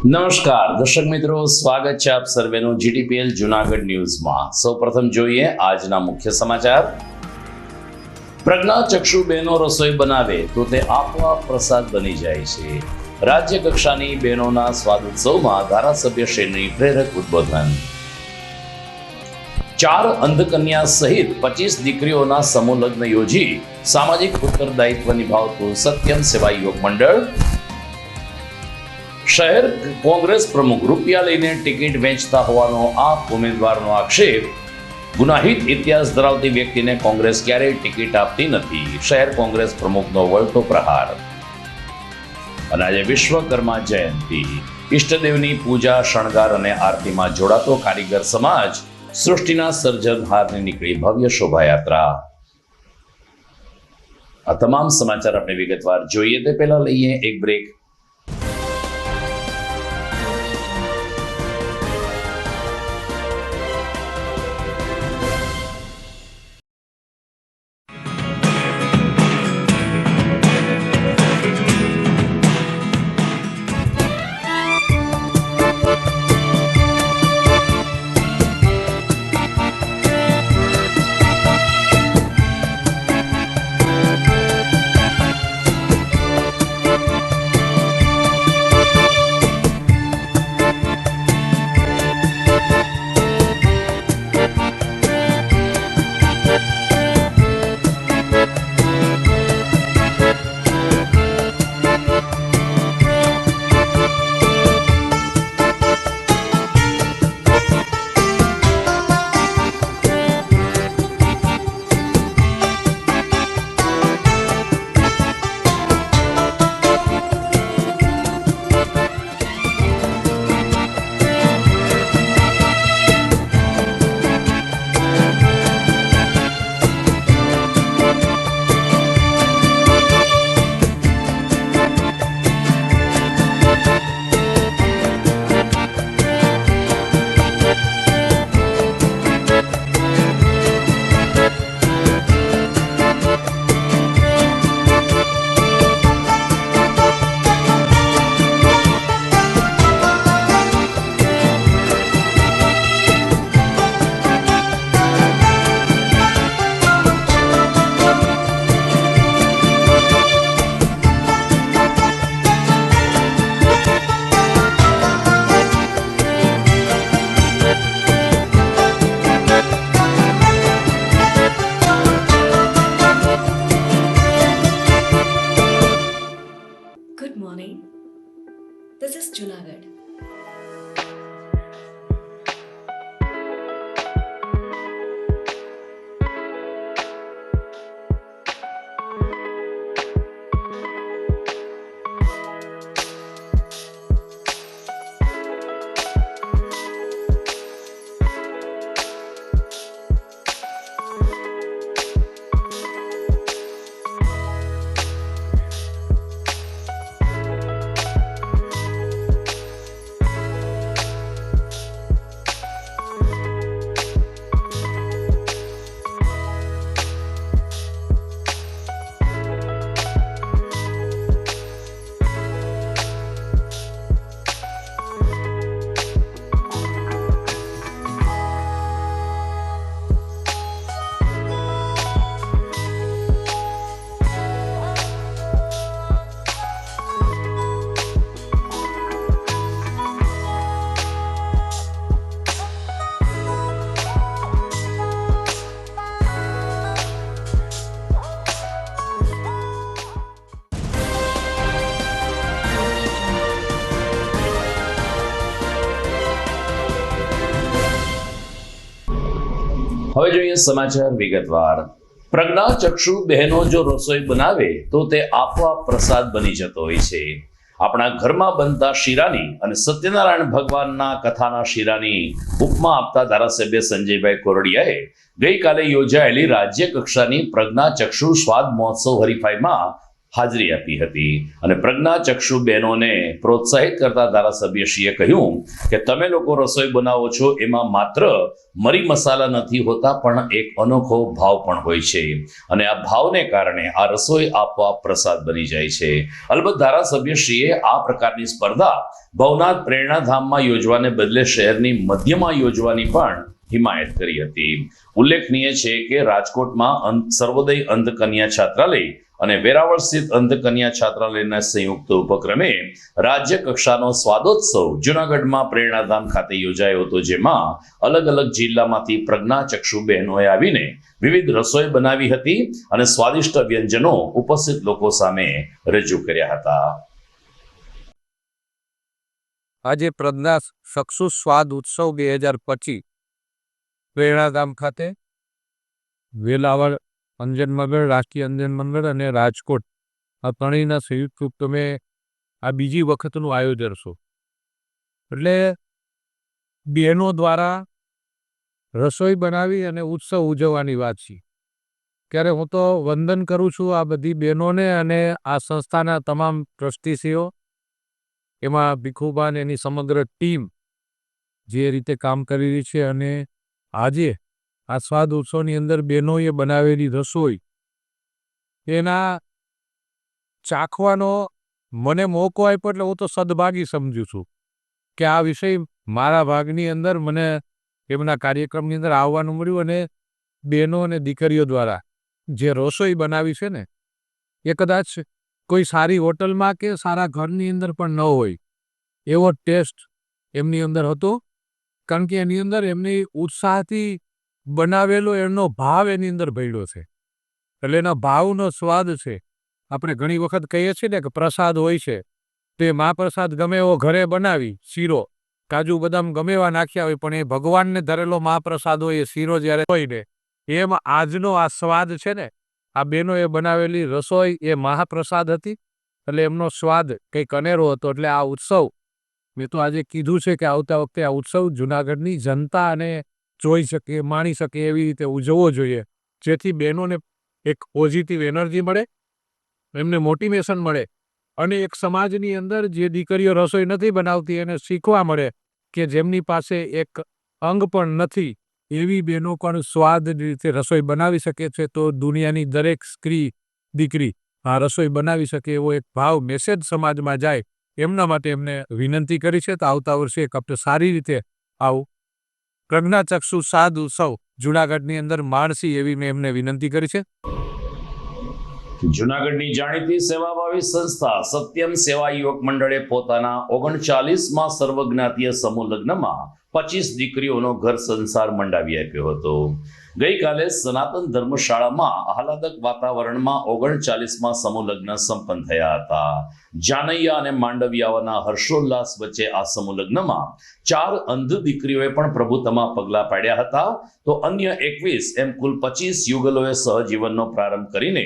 નમસ્કાર દર્શક મિત્રો, સ્વાગત છે આપ સર્વેનું જીટીપીએલ જૂનાગઢ ન્યૂઝમાં। સૌપ્રથમ જોઈએ આજના મુખ્ય સમાચાર। પ્રજ્ઞાચક્ષુ બહેનો રસોઈ બનાવે તો તે આપોઆપ પ્રસાદ બની જાય છે। રાજ્ય કક્ષાની બહેનોના સ્વાદોત્સવમાં ધારાસભ્યશ્રીની પ્રેરક ઉદ્બોધન। 4 અંધકન્યા સહિત 25 દીકરીઓના સમૂહ લગ્ન યોજી સામાજિક ઉત્તરદાયિત્વ નિભાવતું સત્યમ સેવા યુવક મંડળ। શહેર કોંગ્રેસ પ્રમુખ રૂપિયા લઈને ટિકિટ વેચતા હોવાનો આપ ઉમેદવારનો આક્ષેપ। ગુનાહિત ઇતિહાસ ધરાવતી વ્યક્તિને કોંગ્રેસ ક્યારેય ટિકિટ આપતી નથી। શહેર કોંગ્રેસ પ્રમુખનો વળતો પ્રહાર। અને આજે વિશ્વકર્મા જયંતિ, ઈષ્ટદેવની પૂજા, શણગાર અને આરતીમાં જોડાતો કારીગર સમાજ સૃષ્ટિના સર્જનહારની નીકળી ભવ્ય શોભાયાત્રા। આ તમામ સમાચાર આપણે વિગતવાર જોઈએ તે પહેલા લઈએ એક break. Good morning. This is Junagadh. હવે જોઈએ સમાચાર વિગતવાર। પ્રજ્ઞાચક્ષુ બહેનો જો રસોઈ બનાવે તો તે આપોઆપ પ્રસાદ બની જતો હોય છે। આપણા ઘરમાં બનતા શીરાની અને સત્યનારાયણ ભગવાનના કથાના શીરાની ઉપમા આપતા ધારાસભ્ય સંજયભાઈ કોરડિયાએ ગઈકાલે યોજાયેલી રાજ્ય કક્ષાની પ્રજ્ઞાચક્ષુ સ્વાદ મહોત્સવ હરીફાઈમાં હાજરી આપી હતી અને પ્રજ્ઞાચક્ષુ બહેનોને પ્રોત્સાહિત કરતા ધારાસભ્યશ્રીએ કહ્યું કે તમે લોકો રસોઈ બનાવો છો એમાં માત્ર મરી મસાલા નથી હોતા પણ એક અનોખો ભાવ પણ હોય છે અને આ ભાવને કારણે આ રસોઈ આપોઆપ પ્રસાદ બની જાય છે. અલબત્ત ધારાસભ્યશ્રીએ આ પ્રકારની સ્પર્ધા ભવનાથ પ્રેરણાધામમાં યોજવાને બદલે શહેરની મધ્યમાં યોજવાની પણ હિમાયત કરી હતી. ઉલ્લેખનીય છે કે રાજકોટમાં સર્વોદય અંધ કન્યા છાત્રાલય અને વેરાવળ સ્થિત અંધ કન્યા છાત્રાલયના સંયુક્ત ઉપક્રમે રાજ્ય કક્ષાનો સ્વાદોત્સવ જૂનાગઢમાં પ્રેરણાધામ ખાતે યોજાયો હતો, જેમાં અલગ અલગ જિલ્લામાંથી પ્રજ્ઞાચક્ષુ બહેનોએ આવીને વિવિધ રસોઈ બનાવી હતી અને સ્વાદિષ્ટ વ્યંજનો ઉપસ્થિત લોકો સામે રજૂ કર્યા હતા. આજે પ્રજ્ઞાચક્ષુ સ્વાદ ઉત્સવ 2025 પ્રેરણાધામ ખાતે વેલાવળ અંજન મંડળ, રાષ્ટ્રીય અંજન મંડળ અને રાજકોટ આ ત્રણેયના સંયુક્ત ઉપક્રમે આ બીજી વખતનું આયોજન છે. એટલે બહેનો દ્વારા રસોઈ બનાવી અને ઉત્સવ ઉજવવાની વાત છે. ત્યારે હું તો વંદન કરું છું આ બધી બહેનોને અને આ સંસ્થાના તમામ ટ્રસ્ટીસીઓ, એમાં ભીખુબા ને એની સમગ્ર ટીમ જે રીતે કામ કરી રહી છે. અને આજે આ સ્વાદ ઉત્સવની અંદર બહેનોએ બનાવેલી રસોઈ એના ચાખવાનો મને મોકો આપ્યો એટલે હું તો સદભાગી સમજું છું કે આ વિષય મારા ભાગની અંદર મને એમના કાર્યક્રમની અંદર આવવાનું મળ્યું. અને બહેનો અને દીકરીઓ દ્વારા જે રસોઈ બનાવી છે ને એ કદાચ કોઈ સારી હોટલમાં કે સારા ઘરની અંદર પણ ન હોય એવો ટેસ્ટ એમની અંદર હતો, કારણ કે એની અંદર એમની ઉત્સાહથી બનાવેલો એનો ભાવ એની અંદર ભળ્યો છે. એટલે એના ભાવનો સ્વાદ છે. આપણે ઘણી વખત કહીએ છીએ ને કે પ્રસાદ હોય છે તે મહાપ્રસાદ ગમે એવો ઘરે બનાવી, શીરો કાજુ બદામ ગમે એવા નાખ્યા હોય, પણ એ ભગવાનને ધરેલો મહાપ્રસાદ હોય, એ શીરો જ્યારે હોય ને એમ આજનો આ સ્વાદ છે ને, આ બહેનોએ બનાવેલી રસોઈ એ મહાપ્રસાદ હતી. એટલે એમનો સ્વાદ કંઈક અનેરો હતો. એટલે આ ઉત્સવ મેં તો આજે કીધું છે કે આવતા વખતે આ ઉત્સવ જૂનાગઢની જનતા અને જોઈ શકે, માણી શકે એવી રીતે ઉજવવો જોઈએ, જેથી બહેનોને એક પોઝિટિવ એનર્જી મળે, એમને મોટિવેશન મળે અને એક સમાજની અંદર જે દીકરીઓ રસોઈ નથી બનાવતી એને શીખવા મળે કે જેમની પાસે એક અંગ પણ નથી એવી બહેનો પણ સ્વાદ રીતે રસોઈ બનાવી શકે છે. તો દુનિયાની દરેક સ્ત્રી દીકરી આ રસોઈ બનાવી શકે એવો એક ભાવ મેસેજ સમાજમાં જાય, એમના માટે એમને વિનંતી કરી છે. તો આવતા વર્ષે એક આપણે સારી રીતે આવું પ્રજ્ઞાચક્ષુ સ્વાદ ઉત્સવ જૂનાગઢની અંદર માણસી એવી મેં એમને વિનંતી કરી છે. જૂનાગઢની જાણીતી સેવાભાવી સંસ્થા સત્યમ સેવા યુવક મંડળે પોતાના 39માં સર્વજ્ઞાતીય સમૂહ લગ્નમાં 25 દીકરીઓનો ઘર સંસાર મંડાવી આપ્યો હતો. ગઈકાલે સનાતન ધર્મશાળામાં આહલાદક વાતાવરણમાં 39માં સમૂહ લગ્ન સંપન્ન થયા હતા. જાનૈયા અને માંડવિયાઓના હર્ષોલ્લાસ વચ્ચે આ સમૂહ લગ્નમાં 4 અંધ દીકરીઓએ પણ પ્રભુતામાં પગલા પાડ્યા હતા, તો અન્ય 21 એમ કુલ 25 યુગલોએ સહજીવનનો પ્રારંભ કરીને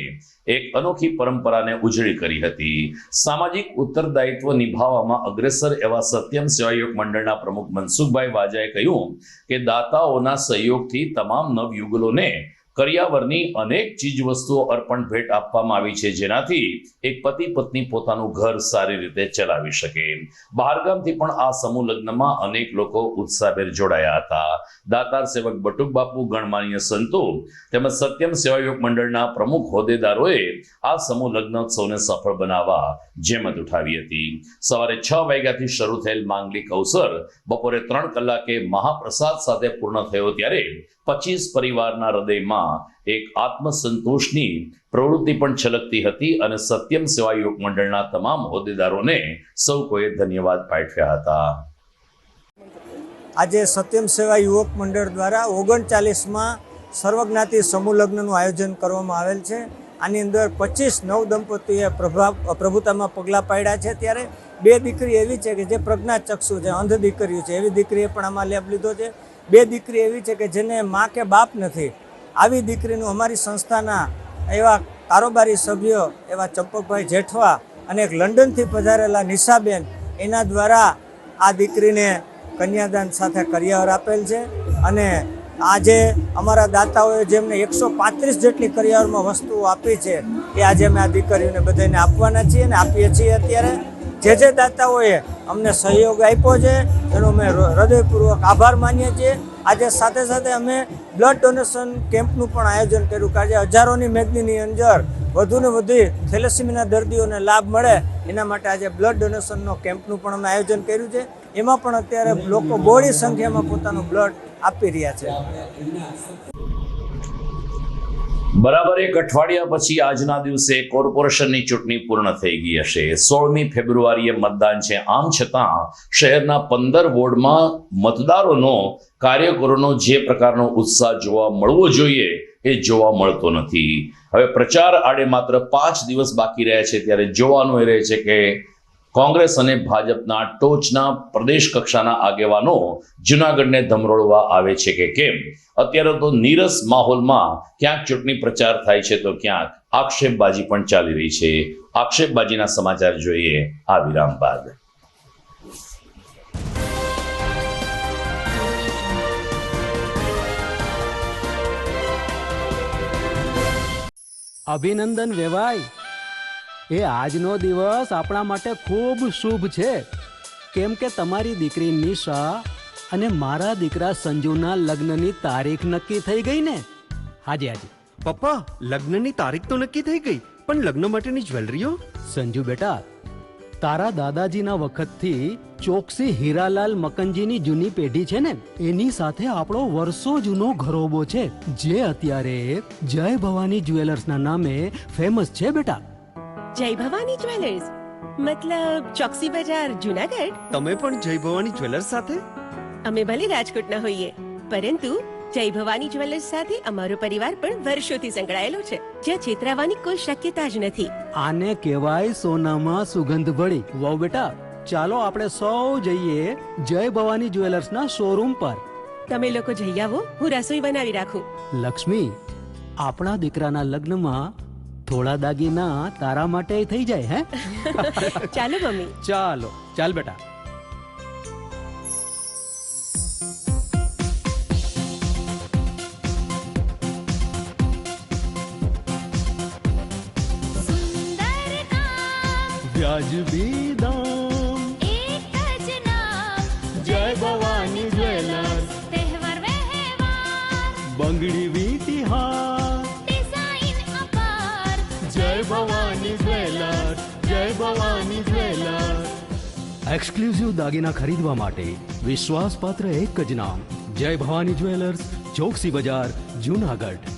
એક અનોખી પરંપરાને ઉજળી કરી હતી. સામાજિક ઉત્તરદાયિત્વ નિભાવવામાં અગ્રેસર એવા સત્યમ સેવાયુગ મંડળના પ્રમુખ મનસુખભાઈ વાજાએ કહ્યું કે દાતાઓના સહયોગથી તમામ નવયુગલોને કરિયાવરની અનેક ચીજવસ્તુઓ અર્પણ ભેટ આપવામાં આવી છે, જેનાથી એક પતિ પત્ની પોતાનું ઘર સારી રીતે ચલાવી શકે. બહારગામથી પણ આ સમૂહ લગ્નમાં અનેક લોકો ઉત્સાહભેર જોડાયા હતા. દાતાર સેવક બટુક બાપુ, ગણમાન્ય સંતો તેમજ સત્યમ સેવાયોગ મંડળના પ્રમુખ હોદ્દેદારોએ આ સમૂહ લગ્નોત્સવને સફળ બનાવવા જહેમત ઉઠાવી હતી. સવારે 6 વાગ્યાથી શરૂ થયેલ માંગલિક અવસર બપોરે 3 કલાકે મહાપ્રસાદ સાથે પૂર્ણ થયો, ત્યારે 25 પરિવારના હૃદયમાં એક આત્મસંતોષની પ્રવૃત્તિ પણ છલકતી હતી અને સત્યમ સેવા યુવક મંડળના તમામ હોદ્દેદારોને સૌ કોઈએ ધન્યવાદ પાઠવ્યા હતા. આજે સત્યમ સેવા યુવક મંડળ દ્વારા 39માં સર્વજ્ઞાતિ સમૂહ લગ્નનું આયોજન કરવામાં આવેલ છે. આની અંદર 25 નવ દંપતીએ પ્રભુતામાં પગલાં પાડ્યા છે. ત્યારે 2 દીકરી એવી છે કે જે પ્રજ્ઞાચક્ષુ છે, અંધ દીકરીઓ છે, એવી દીકરીએ પણ આમાં લાભ લીધો છે. 2 દીકરી એવી છે કે જેને મા કે બાપ નથી. આવી દીકરીનું અમારી સંસ્થાના એવા કારોબારી સભ્યો એવા ચંપકભાઈ જેઠવા અને એક લંડનથી પધારેલા નિશાબેન, એના દ્વારા આ દીકરીને કન્યાદાન સાથે કરિયાવર આપેલ છે. અને આજે અમારા દાતાઓએ જેમને 135 જેટલી કરિયાવરમાં વસ્તુઓ આપી છે એ આજે અમે આ દીકરીઓને બધાને આપવાના છીએ અને આપીએ છીએ. અત્યારે જે દાતાઓએ અમને સહયોગ આપ્યો છે એનો અમે હૃદયપૂર્વક આભાર માનીએ છીએ. આજે સાથે સાથે અમે બ્લડ ડોનેશન કેમ્પનું પણ આયોજન કર્યું કે આજે હજારોની મેદનીની અંદર વધુને વધુ થેલેસીમિયાના દર્દીઓને લાભ મળે એના માટે આજે બ્લડ ડોનેશનનો કેમ્પનું પણ અમે આયોજન કર્યું છે. એમાં પણ અત્યારે લોકો બહોળી સંખ્યામાં પોતાનું બ્લડ આપી રહ્યા છે. બરાબર એક અઠવાડિયા પછી આજના દિવસે કોર્પોરેશનની ચૂંટણી પૂર્ણ થઈ ગઈ હશે. 16મી ફેબ્રુઆરીએ મતદાન છે. આમ છતાં શહેરના 15 વોર્ડમાં મતદારોનો, કાર્યકરોનો જે પ્રકારનો ઉત્સાહ જોવા મળવો જોઈએ એ જોવા મળતો નથી. હવે પ્રચાર આડે માત્ર 5 દિવસ બાકી રહ્યા છે ત્યારે જોવાનું એ રહે છે કે કોંગ્રેસ અને ભાજપના ટોચના પ્રદેશ કક્ષાના આગેવાનો જૂનાગઢને ધમરોળવા આવે છે કે કેમ. અત્યારે તો નીરસ માહોલમાં ક્યાંક ચૂંટણી પ્રચાર થાય છે તો ક્યાંક આક્ષેપબાજી પણ ચાલી રહી છે. આક્ષેપબાજીના સમાચાર જોઈએ આ વિરામ બાદ. અભિનંદન વેવાય. એ આજનો દિવસ આપણા માટે ખૂબ શુભ છે, કેમ કે તમારી દીકરી નિશા અને મારા દીકરા સંજુના લગ્નની તારીખ નક્કી થઈ ગઈ ને. હાજી હાજી પપ્પા, લગ્નની તારીખ તો નક્કી થઈ ગઈ, પણ લગ્ન માટેની જ્વેલરીઓ? સંજુ બેટા, તારા દાદાજીના વખતથી ચોકસી હીરાલાલ મકનજીની જૂની પેઢી છે ને, એની સાથે આપણો વર્ષો જૂનો ઘરોબો છે, જે અત્યારે જય ભવાની જ્વેલર્સના નામે ફેમસ છે બેટા. જય ભવાની જ્વેલર્સ મતલબ ચોકસી બજાર જુનાગઢ? તમે પણ જય ભવાની જ્વેલર્સ સાથે? અમે ભલે રાજકોટના હોઈએ, પરંતુ જય ભવાની જ્વેલર્સ સાથે અમારો પરિવાર પણ વર્ષોથી સંકળાયેલો છે, જ્યાં છેતરાવાની કોઈ શક્યતા જ નથી. આને કહેવાય સોનામાં સુગંધ ભળી. વાવ બેટા, ચાલો આપણે સૌ જઈએ જય ભવાની જ્વેલર્સના શોરૂમ પર. તમે લોકો જઈ આવો, હું રસોઈ બનાવી રાખું. લક્ષ્મી, આપણા દીકરાના લગ્નમાં થોડા દાગીના તારા માટે થઈ જાય. હે ચાલો મમ્મી. ચાલો ચાલ બેટા. વ્યાજબી દામ, એક જ નામ, જય ભવાની જ્વેલર્સ. તહેવાર વ્યવહાર, બંગડી વીટી હાર, ડિઝાઇન અપાર, જય ભવાની જ્વેલર્સ, જય ભવાની જ્વેલર્સ. એક્સક્લુઝિવ દાગીના ખરીદવા માટે વિશ્વાસપાત્ર એક જ નામ, જય ભવાની જ્વેલર્સ, ચોકસી બજાર, જુનાગઢ.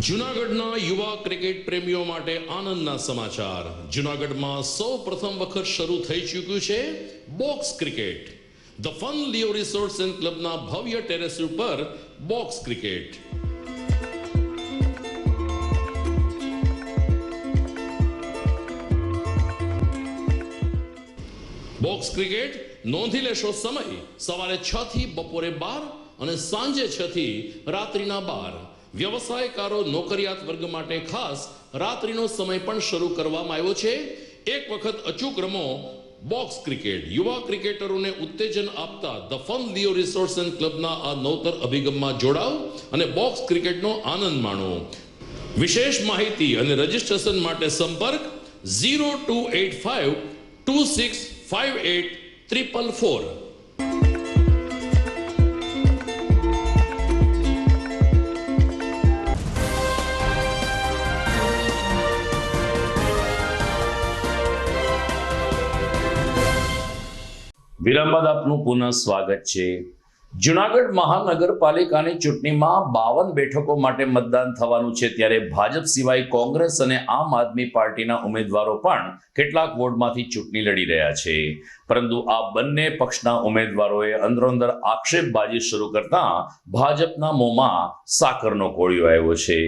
જૂનાગઢના યુવા ક્રિકેટ પ્રેમીઓ માટે આનંદના સમાચાર. જૂનાગઢમાં સૌ પ્રથમ વખત શરૂ થઈ ચૂક્યું છે box cricket. The fun Leo resorts and ક્લબના ભવ્ય ટેરેસ ઉપર બોક્સ ક્રિકેટ. બોક્સ ક્રિકેટ નોંધી લેશો સમય સવારે 6 થી બપોરે 12 અને સાંજે 6 થી રાત્રિના 12. વ્યવસાયકારો, નોકરિયાત વર્ગ માટે ખાસ રાત્રિનો સમય પણ શરૂ કરવામાં આવ્યો છે. એક વખત અચૂક રમો બોક્સ ક્રિકેટ. યુવા ક્રિકેટરોને ઉત્તેજન આપતા the fun Leo resorts and ક્લબના આ નવતર અભિગમમાં જોડાઓ અને બોક્સ ક્રિકેટનો આનંદ માણો. વિશેષ માહિતી અને રજીસ્ટ્રેશન માટે સંપર્ક 0285 2658 444. વિરામ બાદ આપનું પુનઃ સ્વાગત છે. જુનાગઢ મહાનગરપાલિકાની ચૂંટણીમાં 52 બેઠકો માટે મતદાન થવાનું છે, ત્યારે ભાજપ સિવાય કોંગ્રેસ અને આમ આદમી પાર્ટીના ઉમેદવારો પણ કેટલાક વોર્ડમાંથી ચૂંટણી લડી રહ્યા છે. પરંતુ આ બંને પક્ષના ઉમેદવારોએ અંદરોઅંદર આક્ષેપબાજી શરૂ કરતા ભાજપના મોંમાં સાકરનો કોળિયો આવ્યો છે.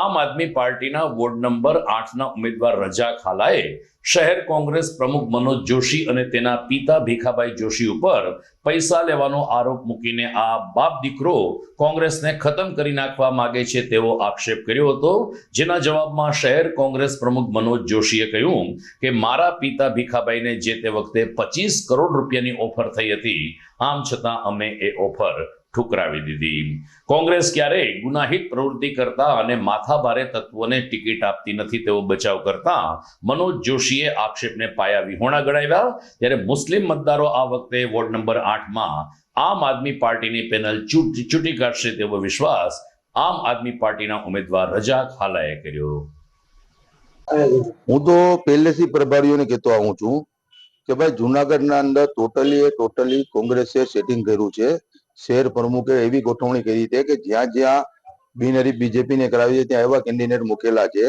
આમ આદમી પાર્ટીના વોર્ડ નંબર 8ના ઉમેદવાર રજા ખાલાએ શહેર કોંગ્રેસ પ્રમુખ મનોજ જોશી અને તેના પિતા ભીખાભાઈ જોશી ઉપર પૈસા લેવાનો આરોપ મૂકીને આ બાપ દીકરો કોંગ્રેસને ખતમ કરી નાખવા માંગે છે તેવો આક્ષેપ કર્યો હતો, જેના જવાબમાં શહેર કોંગ્રેસ પ્રમુખ મનોજ જોશીએ કહ્યું કે મારા પિતા ભીખાભાઈને જે તે વખતે 25 કરોડ રૂપિયાની ઓફર થઈ હતી, આમ છતાં અમે એ ઓફર ઠુકરાવી દીધી. કોંગ્રેસ ક્યારેય ગુનાહિત પ્રવૃત્તિ કરતા અને માથાભારે તત્વોને ટિકિટ આપતી નથી તેવો બચાવ કરતા મનોજ જોશીએ આક્ષેપને પાયા વિહોણા ગણાવ્યા. ત્યારે મુસ્લિમ મતદારો આ વખતે વોર્ડ નંબર 8માં આમ આદમી પાર્ટીની પેનલ ચૂંટી કાઢશે તેવો વિશ્વાસ આમ આદમી પાર્ટીના ઉમેદવાર રજા ખાલાએ કર્યો. હું તો પહેલેથી પ્રભારીઓને કહેતો આવું છું કે ભાઈ જુનાગઢના અંદર ટોટલી કોંગ્રેસે સેટિંગ કર્યું છે. શહેર પ્રમુખે એવી ગોઠવણી કરી છે કે જ્યાં જ્યાં બિનહરીફ બીજેપીને કરાવી છે ત્યાં એવા કેન્ડિડેટ મૂકેલા છે.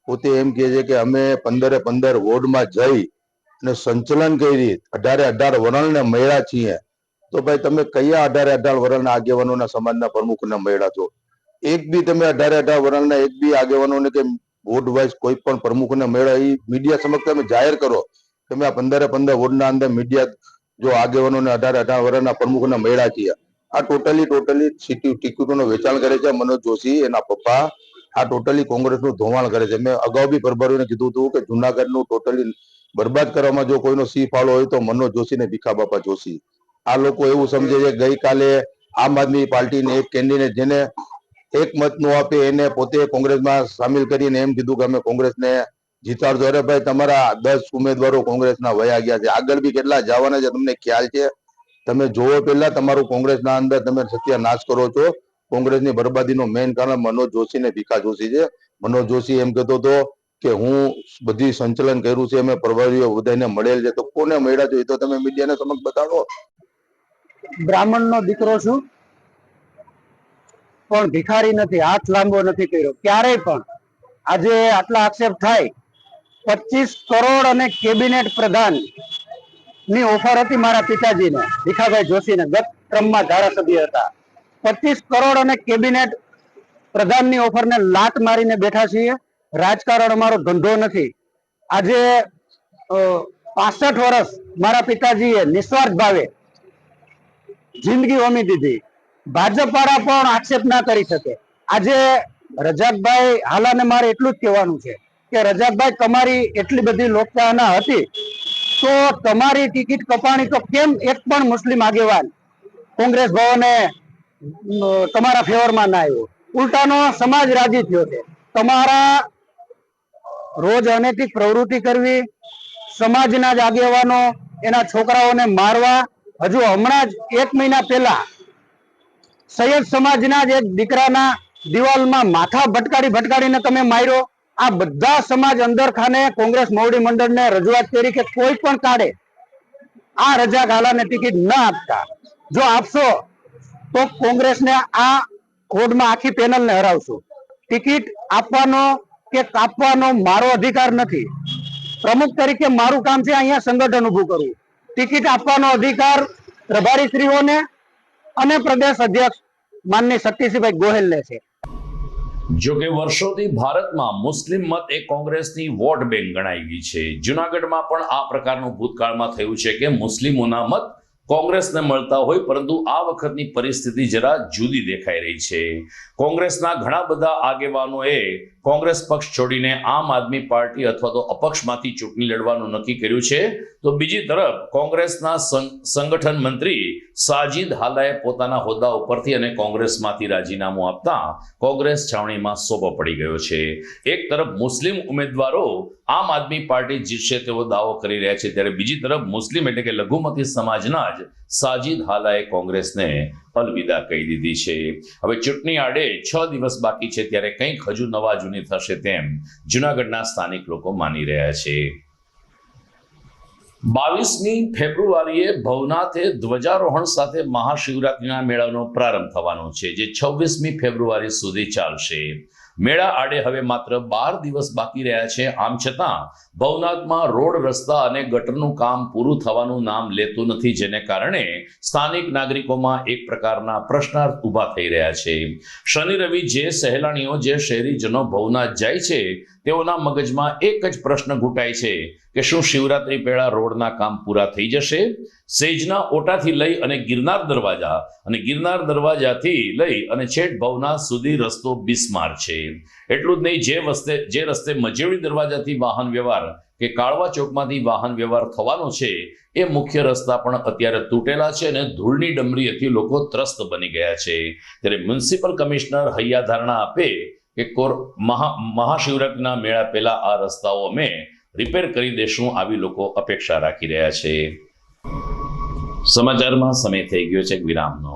પોતે એમ કહે છે કે અમે 15 વોર્ડમાં જઈ અને સંચલન કરી 18 વરણને મળ્યા છીએ. તો ભાઈ તમે કયા 18 વરણના આગેવાનોના સમાજના પ્રમુખને મળ્યા છો? એક બી તમે 18 વરણના એક બી આગેવાનોને કે વોર્ડ વાઇઝ કોઈ પણ પ્રમુખને મળ્યા એ મીડિયા સમક્ષ તમે જાહેર કરો. તમે આ 15 વોર્ડના અંદર મીડિયા જો આગેવાનોને 18 વરણના પ્રમુખને મળ્યા છીએ. આ ટોટલી ટિકિટોનું વેચાણ કરે છે મનોજ જોશી, એના પપ્પા. આ ટોટલી કોંગ્રેસનું ધોવાણ કરે છે. મેં અગાઉ બી પ્રભારીઓને કીધું હતું કે જુનાગઢનું ટોટલી બરબાદ કરવામાં જો કોઈનો સી ફાળો હોય તો મનોજ જોશી ને ભીખા બાપા જોશી. આ લોકો એવું સમજે છે ગઈકાલે આમ આદમી પાર્ટીને એક કેન્ડિડેટ જેને એક મત નો આપે એને પોતે કોંગ્રેસમાં સામેલ કરીને એમ કીધું કે અમે કોંગ્રેસને જીતાડજો. અરે ભાઈ તમારા 10 ઉમેદવારો કોંગ્રેસના વયા ગયા છે, આગળ બી કેટલા જવાના છે તમને ખ્યાલ છે? તમે જોવો પહેલા તમારું કોંગ્રેસના અંદર તમે સત્યાનાશ કરો છો. કોંગ્રેસની બરબાદીનો મેઇન કારણ મનોજ જોશી ને ભીખા જોશી છે. મનોજ જોશી એમ કહેતો હતો કે હું બધી સંચલન કર્યું છે, અમે પ્રભારીઓ બધાને મળેલ છે. તો કોને મળ્યા છો એ તો તમે મીડિયાને સમક્ષ બતાવો. બ્રાહ્મણનો દીકરો છું, પણ ભિખારી નથી, હાથ લાંબો નથી કર્યો ક્યારેય પણ. આજે આટલા આક્ષેપ થાય, 25 કરોડ અને કેબિનેટ પ્રધાન ની ઓફર હતી મારા પિતાજીને ભીખાભાઈ જોશીને, ગત ક્રમમાં ધારાસભ્ય હતા. 25 કરોડ અને કેબિનેટ પ્રધાનની ઓફરને લાત મારીને બેઠા છીએ. રાજકારણ અમારો ધંધો નથી. આજે 65 વર્ષ મારા પિતાજીએ નિસ્વાર્થ ભાવે જિંદગી હોમી દીધી. ભાજપ વાળા પણ આક્ષેપ ના કરી શકે. આજે રજાકભાઈ હાલાને મારે એટલું જ કહેવાનું છે કે રજાકભાઈ તમારી એટલી બધી લોકચાહના હતી તો તમારી ટિકિટ કપાણી તો કેમ એક પણ મુસ્લિમ આગેવાન કોંગ્રેસ ભવને તમારા ફેવરમાં ના આવ્યો? ઉલટાનો સમાજ રાજી થયો છે. તમારા રોજ અનૈતિક પ્રવૃત્તિ કરવી, સમાજના જ આગેવાનો એના છોકરાઓને મારવા. હજુ હમણાં જ 1 મહિના પહેલા સૈયદ સમાજના જ એક દીકરાના દિવાલમાં માથા ભટકાડીને તમે માર્યો. આ બધા સમાજ અંદર ખાને કોંગ્રેસ મોવડી મંડળને રજૂઆત કરી કે કોઈ પણ કાઢે આ રજા ગાલાને ટિકિટ ન આપતા. જો આપશો તો કોંગ્રેસને આ વોર્ડમાં આખી પેનલને હરાવશું. ટિકિટ આપવાનો કે કાપવાનો મારો અધિકાર નથી. પ્રમુખ તરીકે મારું કામ છે અહીંયા સંગઠન ઊભું કરવું. ટિકિટ આપવાનો અધિકાર પ્રભારીશ્રીઓને અને પ્રદેશ અધ્યક્ષ માનની શક્તિસિંહભાઈ ગોહિલને છે. જો કે વર્ષોથી ભારતમાં મુસ્લિમ મત એ કોંગ્રેસની વોટ બેંક ગણાઈ ગઈ છે. જુનાગઢમાં પણ આ પ્રકારનું ભૂતકાળમાં થયું છે કે મુસ્લિમોના મત કોંગ્રેસને મળતા હોય, પરંતુ આ વખતની પરિસ્થિતિ જરા જુદી દેખાઈ રહી છે. કોંગ્રેસના ઘણા બધા આગેવાનોએ કોંગ્રેસ પક્ષ છોડીને આમ આદમી પાર્ટી અથવા તો અપક્ષમાંથી ચૂંટણી લડવાનું નક્કી કર્યું છે. તો બીજી તરફ કોંગ્રેસના સંગઠન મંત્રી સાજીદ હાલાએ પોતાના હોદ્દા ઉપરથી અને કોંગ્રેસમાંથી રાજીનામું આપતા કોંગ્રેસ છાવણીમાં સોપો પડી ગયો છે. એક તરફ મુસ્લિમ ઉમેદવારો આમ આદમી પાર્ટી જીતશે તેવો દાવો કરી રહ્યા છે, ત્યારે બીજી તરફ મુસ્લિમ એટલે કે લઘુમતી સમાજના જ સાજીદ હાલાએ કોંગ્રેસને અલવિદા કહી દીધી છે. હવે ચૂંટણી આડે 6 દિવસ બાકી છે, ત્યારે કંઈક હજુ નવા જૂની થશે તેમ જુનાગઢના સ્થાનિક લોકો માની રહ્યા છે. 22મી ફેબ્રુઆરીએ ભવનાથે ધ્વજારોહણ સાથે મહાશિવરાત્રિના મેળાનો પ્રારંભ થવાનો છે, જે 26મી ફેબ્રુઆરી સુધી ચાલશે. મેળા આડે હવે માત્ર 12 દિવસ બાકી રહ્યા છે. આમ છતાં ભવનાથમાં રોડ, રસ્તા અને ગટરનું કામ પૂરું થવાનું નામ લેતું નથી, જેને કારણે સ્થાનિક નાગરિકોમાં એક પ્રકારના પ્રશ્નાર્થ ઊભા થઈ રહ્યા છે. શનિ રવિ જે સહેલાણીઓ, જે શહેરીજનો ભવનાથ જાય છે, તેઓના મગજમાં એક જ પ્રશ્ન ઘૂંટાય છે કે શું શિવરાત્રી પહેલા રોડના કામ પૂરા થઈ જશે? સેજના ઓટાથી લઈ અને ગિરનાર દરવાજા અને ગિરનાર દરવાજાથી લઈ અને છેક ભવનાથ સુધી રસ્તો બિસ્માર છે. એટલું જ નહીં, જે રસ્તે મજેવડી દરવાજાથી વાહન વ્યવહાર કે કાળવા ચોકમાંથી વાહન વ્યવહાર થવાનો છે, એ મુખ્ય રસ્તા પણ અત્યારે તૂટેલા છે અને ધૂળની ડમરીએથી લોકો ત્રસ્ત બની ગયા છે. ત્યારે મ્યુનિસિપલ કમિશનર હૈયાધારણા આપે કે મહાશિવરાત્રિના મેળા પહેલા આ રસ્તાઓ અમે રિપેર કરી દેશું, આવી લોકો અપેક્ષા રાખી રહ્યા છે. સમાચારમાં સમય થઈ ગયો છે વિરામનો.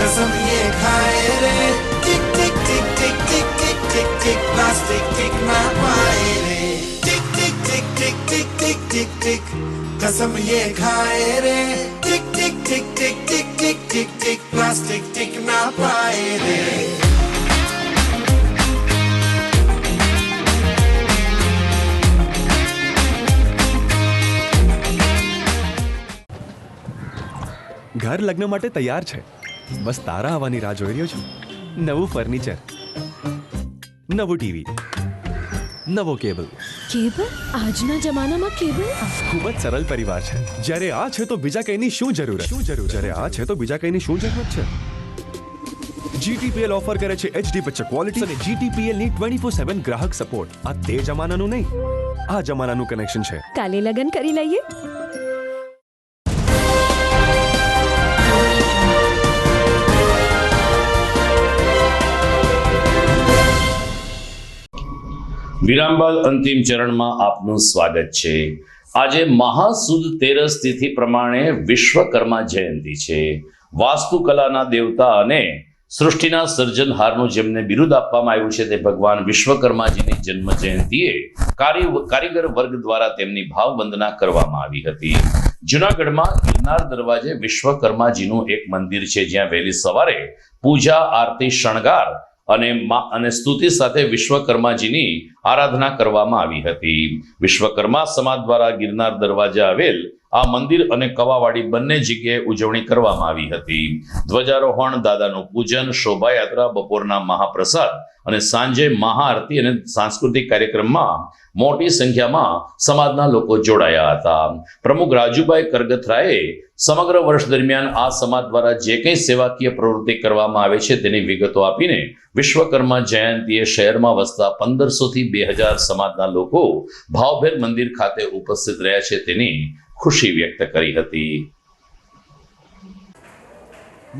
कसम ये खाए रे टिक टिक टिक टिक टिक टिक टिक टिक प्लास्टिक टिक ना पाए रे टिक टिक टिक टिक टिक टिक टिक टिक कसम ये खाए रे टिक टिक टिक टिक टिक टिक टिक टिक प्लास्टिक टिक ना पाए रे. ઘર લગ્ન માટે તૈયાર છે, બસ તારા આવવાની રાહ જોઈ રહ્યો છું. નવું ફર્નિચર, નવું ટીવી, નવો કેબલ. કેબલ? આજના જમાનામાં કેબલ? ખૂબ જ સરળ પરિવાર છે. જ્યારે આ છે તો બીજા કઈની શું જરૂરત? જ્યારે આ છે તો બીજા કઈની શું જરૂરત છે? GTPL ઓફર કરે છે HD પિક્ચર ક્વોલિટી અને GTPL ની 24/7 ગ્રાહક સપોર્ટ. આ તે જમાનાનું નહીં, આ જમાનાનું કનેક્શન છે. કાલે લગન કરી લઈએ. વિરામ બાદ અંતિમ ચરણમાં આપનું સ્વાગત છે. આજે મહાસુદ તેરસ તિથિ પ્રમાણે વિશ્વકર્મા જયંતિ છે. વાસ્તુકલાના દેવતા અને સૃષ્ટિના સર્જનહારનું જેમને બિરુદ આપવામાં આવ્યું છે તે ભગવાન વિશ્વકર્માજીની જન્મ જયંતિએ કારીગર વર્ગ દ્વારા તેમની ભાવવંદના કરવામાં આવી હતી. જૂનાગઢમાં ગિરનાર દરવાજે વિશ્વકર્માજીનું એક મંદિર છે, જ્યાં વહેલી સવારે પૂજા, આરતી, શણગાર અને સ્તુતિ સાથે વિશ્વકર્માજીની આરાધના કરવામાં આવી હતી. વિશ્વકર્મા સમાજ દ્વારા ગિરનાર દરવાજા આવેલ આ મંદિર અને કવાવાડી બંને જગ્યાએ ઉજવણી કરવામાં આવી હતી. ધ્વજારોહણ, દાદાનું પૂજન, શોભાયાત્રા, બપોરના મહાપ્રસાદ અને સાંજે મહાઆરતી અને સાંસ્કૃતિક કાર્યક્રમમાં મોટી સંખ્યામાં સમાજના લોકો જોડાયા હતા. પ્રમુખ રાજુભાઈ કરગથરાએ સમગ્ર વર્ષ દરમિયાન આ સમાજ દ્વારા જે કંઈ સેવાકીય પ્રવૃત્તિ કરવામાં આવે છે તેની વિગતો આપીને વિશ્વકર્મા જયંતીએ શહેરમાં વસતા 1500 થી 2000 સમાજના લોકો ભાવભેર મંદિર ખાતે ઉપસ્થિત રહ્યા છે તેની ખુશી વ્યક્ત કરી હતી.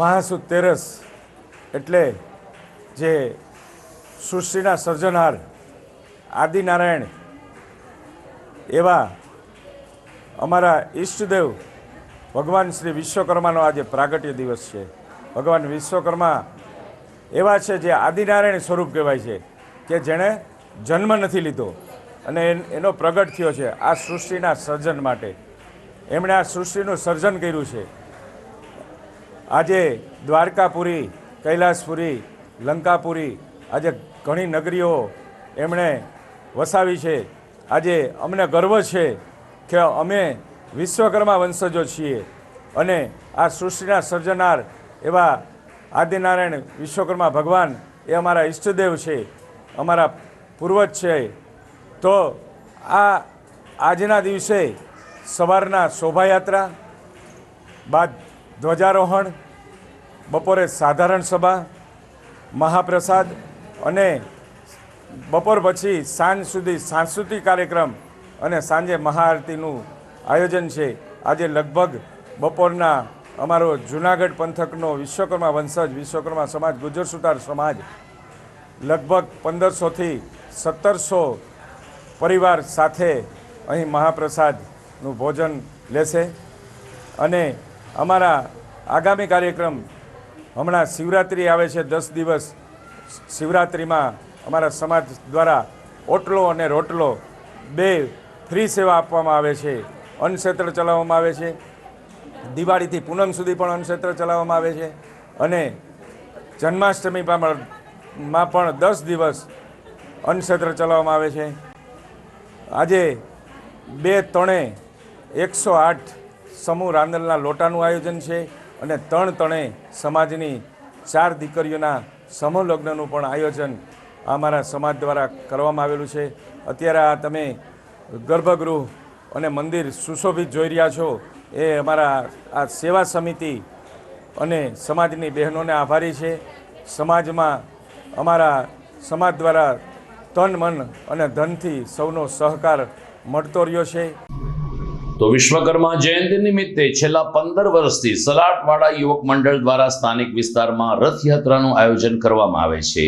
મહાસુદ તેરસ એટલે જે સૃષ્ટિના સર્જનહાર આદિનારાયણ એવા અમારા ઈષ્ટદેવ ભગવાન શ્રી વિશ્વકર્માનો આજે પ્રાગટ્ય દિવસ છે. ભગવાન વિશ્વકર્મા એવા છે જે આદિનારાયણ સ્વરૂપ કહેવાય છે, કે જેણે જન્મ નથી લીધો અને એનો પ્રગટ થયો છે આ સૃષ્ટિના સર્જન માટે. એમણે આ સૃષ્ટિનું સર્જન કર્યું છે. આજે દ્વારકાપુરી, કૈલાસપુરી, લંકાપુરી, આજે ઘણી નગરીઓ એમણે વસાવી છે. આજે અમને ગર્વ છે કે અમે વિશ્વકર્મા વંશજો છીએ અને આ સૃષ્ટિના સર્જનાર એવા આદિનારાયણ વિશ્વકર્મા ભગવાન એ અમારા ઈષ્ટદેવ છે, અમારા પૂર્વજ છે. તો આજના દિવસે સવારના શોભાયાત્રા બાદ ધ્વજારોહણ, બપોરે સાધારણ સભા, મહાપ્રસાદ અને બપોર પછી સાંજ સુધી સાંસ્કૃતિક કાર્યક્રમ અને સાંજે મહાઆરતીનું આયોજન છે. આજે લગભગ બપોરના અમારો જૂનાગઢ પંથકનો વિશ્વકર્મા વંશજ, વિશ્વકર્મા સમાજ, ગુજર સુતાર સમાજ લગભગ 1500થી 1700 પરિવાર સાથે અહીં મહાપ્રસાદનું ભોજન લેશે. અને અમારા આગામી કાર્યક્રમ હમણાં શિવરાત્રિ આવે છે, 10 દિવસ. શિવરાત્રિમાં અમારા સમાજ દ્વારા ઓટલો અને રોટલો 2 ફ્રી સેવા આપવામાં આવે છે. અન્નક્ષેત્ર ચલાવવામાં આવે છે. દિવાળીથી પૂનમ સુધી પણ અન્નક્ષેત્ર ચલાવવામાં આવે છે. અને જન્માષ્ટમીમાં પણ 10 દિવસ અન્નક્ષેત્ર ચલાવવામાં આવે છે. આજે 2 તણે 108 સમૂહ રાંદલના લોટાનું આયોજન છે અને 3 તણે સમાજની 4 દીકરીઓના સમૂહ લગ્નનું પણ આયોજન અમારા સમાજ દ્વારા કરવામાં આવેલું છે. અત્યારે આ તમે ગર્ભગૃહ અને મંદિર સુશોભિત જોઈ રહ્યા છો એ અમારા આ સેવા સમિતિ અને સમાજની બહેનોને આભારી છે. સમાજમાં અમારા સમાજ દ્વારા તન, મન અને ધનથી સૌનો સહકાર મળતો રહ્યો છે. તો વિશ્વકર્મા જયંતિ નિમિત્તે છેલ્લા 15 વર્ષથી સલાટવાડા યુવક મંડળ દ્વારા સ્થાનિક વિસ્તારમાં રથયાત્રાનું આયોજન કરવામાં આવે છે.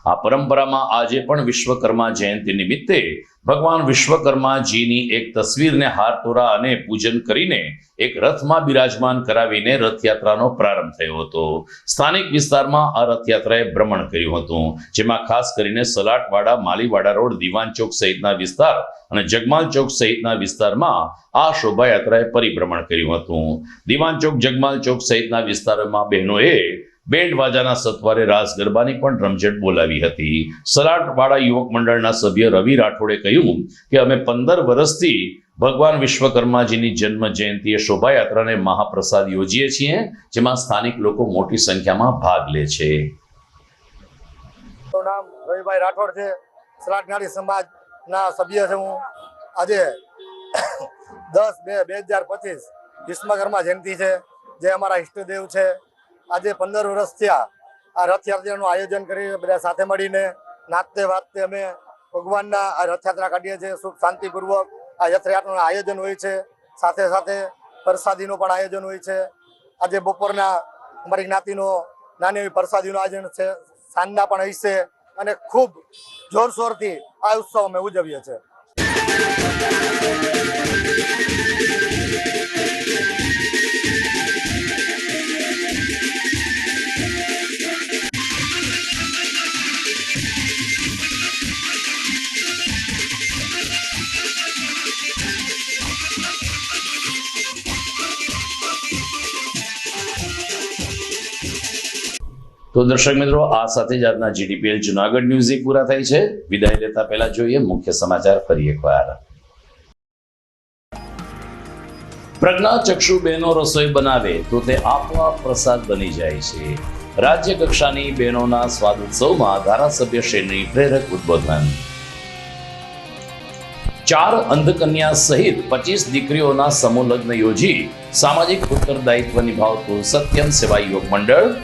આ પરંપરામાં આજે પણ વિશ્વકર્મા જયંતિ નિમિત્તે ભગવાન વિશ્વકર્માજીની એક તસવીરને હારતોરા અને પૂજન કરીને એક રથમાં બિરાજમાન કરાવીને રથયાત્રાનો પ્રારંભ થયો હતો. સ્થાનિક વિસ્તારમાં આ રથયાત્રાએ ભ્રમણ કર્યું હતું, જેમાં ખાસ કરીને સલાટવાડા, માલીવાડા રોડ, દિવાન ચોક સહિતના વિસ્તાર અને જગમાલ ચોક સહિતના વિસ્તારમાં આ શોભાયાત્રાએ પરિભ્રમણ કર્યું હતું. દિવાન ચોક, જગમાલ ચોક સહિતના વિસ્તારોમાં બહેનોએ બેન્ડ વાજાના સથવારે રાસ ગરબાની પણ રમઝટ બોલાવી હતી. સલાટવાડા યુવક મંડળના સભ્ય રવિ રાઠોડે કહ્યું કે અમે 15 વર્ષથી ભગવાન વિશ્વકર્માજીની જન્મ જયંતિએ શોભાયાત્રાને મહાપ્રસાદ યોજીએ છીએ, જેમાં સ્થાનિક લોકો મોટી સંખ્યામાં ભાગ લે છે. નામ રવિભાઈ રાઠોડ છે, સલાટનારી સમાજના સભ્ય છે હું. આજે 10/2/2025 વિશ્વકર્મા જયંતિ છે, જે અમારા ઈષ્ટદેવ છે. આજે 15 વર્ષ થયા આ રથયાત્રાનું આયોજન કરી બધા સાથે મળીને નાચતે વાગતે અમે ભગવાનના આ રથયાત્રા કાઢીએ છીએ. સુખ શાંતિપૂર્વક આ રથયાત્રાનું આયોજન હોય છે. સાથે સાથે પ્રસાદીનું પણ આયોજન હોય છે. આજે બપોરના અમારી જ્ઞાતિનો નાની એવી પ્રસાદીનું આયોજન છે, સાંજના પણ હશે અને ખૂબ જોરશોરથી આ ઉત્સવ અમે ઉજવીએ છીએ. તો દર્શક મિત્રો, આ સાથે જ આજના GTPL જુનાગઢ ન્યૂઝ પૂરા થાય છે. વિદાય લેતા પહેલા જોઈએ મુખ્ય સમાચાર ફરી એકવાર. પ્રજ્ઞાચક્ષુ બહેનો રસોઈ બનાવે તો તે આપોઆપ પ્રસાદ બની જાય છે. રાજ્ય કક્ષાની બહેનોના સ્વાદ ઉત્સવમાં ધારાસભ્ય શ્રીની પ્રેરક ઉદ્બોધન. 4 અંધકન્યા સહિત 25 દીકરીઓના સમૂહ લગ્ન યોજી સામાજિક ઉત્તરદાયિત્વ નિભાવતું સત્યમ સેવા યુવક મંડળ.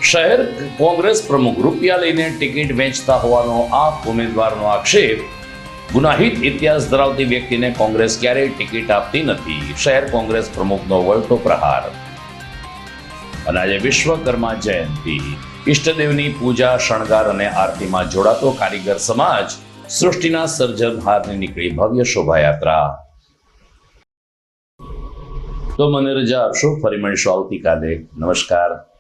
શહેર કોંગ્રેસ પ્રમુખ રૂપિયા લઈને ટિકિટ વેચતા હોવાનો આપ ઉમેદવારનો આક્ષેપ. ગુનાહિત ઇતિહાસ ધરાવતી વ્યક્તિને કોંગ્રેસ ક્યારેય ટિકિટ આપતી નથી. શહેર કોંગ્રેસ પ્રમુખનો વળતો પ્રહાર. અને આજે વિશ્વકર્મા જયંતિ. ઈષ્ટદેવની પૂજા, શણગાર અને આરતીમાં જોડાતો કારીગર સમાજ સૃષ્ટિના સર્જનહારની નીકળી ભવ્ય શોભાયાત્રા. તો મને રજા આપશો. ફરી મળીશું આવતીકાલે. નમસ્કાર.